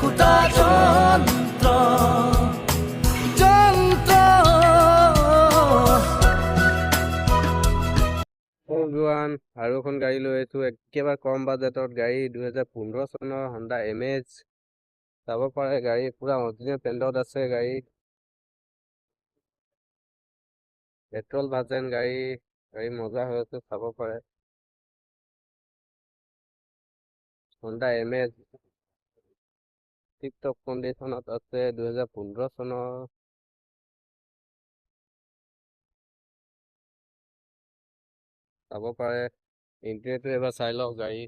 কুটা যন্ত্ৰ যন্ত্ৰ এভৰিৱান আৰু এখন গাড়ী লৈ আহিছোঁ একেবাৰে কম বাজেটত গাড়ী 2015 চনৰ হণ্ডা এমেজ চাব পাৰে গাড়ী পুৰা অৰিজিনেল পেইণ্টত আছে গাড়ী পেট্ৰল ভাৰ্জন গাড়ী মজা হৈ আছে চাব পাৰে হণ্ডা এমেজ টিপটপ কণ্ডিশ্যনত আছে 2015 চনৰ চাব পাৰে ইণ্টেৰিয়ৰটো এবাৰ চাই লওক গাড়ী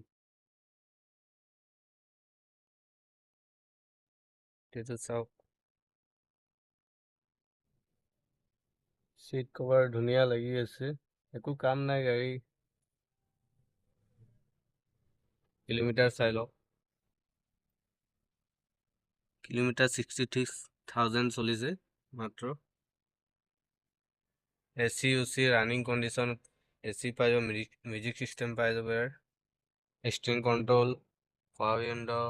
এইটো চাওক सीट कवर धुनिया लगी আছে একো কাম নাই গাড়ী কিলোমিটাৰ চাই লওক কিলোমিটাৰ 63,000 চলিছে মাত্ৰ এচি উচি ৰানিং কণ্ডিশ্যন এচি পাই যাব মিউজিক চিষ্টেম পাই যাব ইয়াৰ ষ্টিৰিং কণ্ট্ৰল পাৱাৰ উইণ্ডো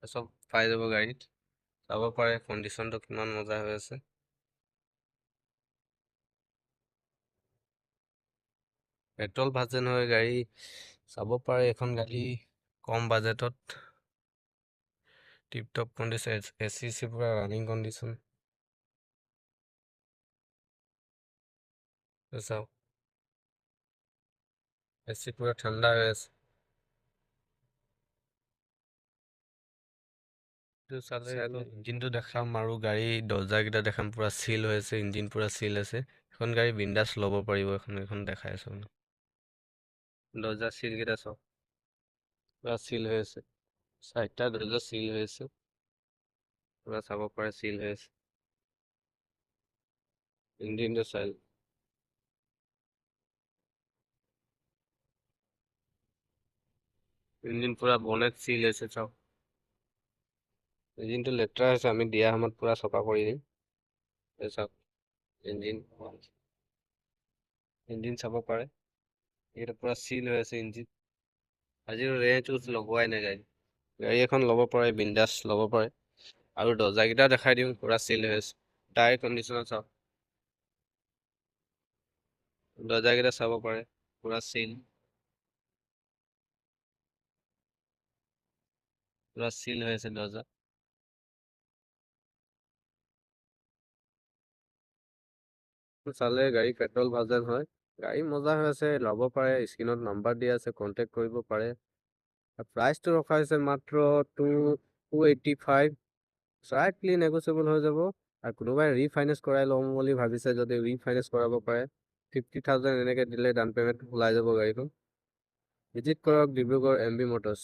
চব পাই যাব গাড়ীত চাব পাৰে কণ্ডিশ্যনটো কিমান মজা হৈ আছে পেট্ৰল ভাৰ্জন হয় গাড়ী চাব পাৰে এখন গাড়ী কম বাজেটত টিপটপ কণ্ডিশ্যন এচি চি পুৰা ৰানিং কণ্ডিশ্যন চাওক এচি পুৰা ঠাণ্ডা হৈ আছে চালে ইঞ্জিনটো দেখাম আৰু গাড়ী দৰ্জাকেইটা দেখাম পুৰা চিল হৈ আছে ইঞ্জিন পুৰা চিল আছে এখন গাড়ী বিন্দাছ ল'ব পাৰিব এখন দেখাই আছো দৰ্জা চিলকেইটা চাওক পুৰা চিল হৈ আছে চাৰিটা দৰ্জা চিল হৈ আছে পুৰা চাব পাৰে চিল হৈ আছে ইঞ্জিনটো চাই ইঞ্জিন পুৰা বনেট চিল হৈছে চাওক ইঞ্জিনটো লেতেৰা হৈছে আমি দিয়া সময়ত পুৰা চফা কৰি দিম চাওক ইঞ্জিন চাব পাৰে এইটো পুৰা চিল হৈ আছে ইঞ্জিন আজিৰ ৰেঞ্জ লগোৱাই নাই গাড়ী এখন ল'ব পাৰে বিন্দাছ ল'ব পাৰে আৰু দৰ্জাকেইটা দেখাই দিম পুৰা চিল হৈ আছে টায়াৰ কণ্ডিশ্যনত চাওক দৰ্জাকেইটা চাব পাৰে পুৰা চিল হৈ আছে দৰ্জা চালে গাড়ী পেট্ৰল ভাৰ্জন হয় গাড়ী মজা হৈ আছে ল'ব পাৰে স্ক্ৰীনত নাম্বাৰ দিয়া আছে কণ্টেক্ট কৰিব পাৰে প্ৰাইচটো ৰখা হৈছে মাত্ৰ 285 স্লাইটলি নেগোচিয়েবল হৈ যাব আৰু কোনোবাই ৰিফাইনেন্স কৰাই ল'ম বুলি ভাবিছে যদি ৰিফাইনেন্স কৰাব পাৰে 50,000 এনেকৈ দিলে ডাউন পে'মেণ্ট ওলাই যাব গাড়ীখন ভিজিট কৰক ডিব্ৰুগড় MB মটৰ্ছ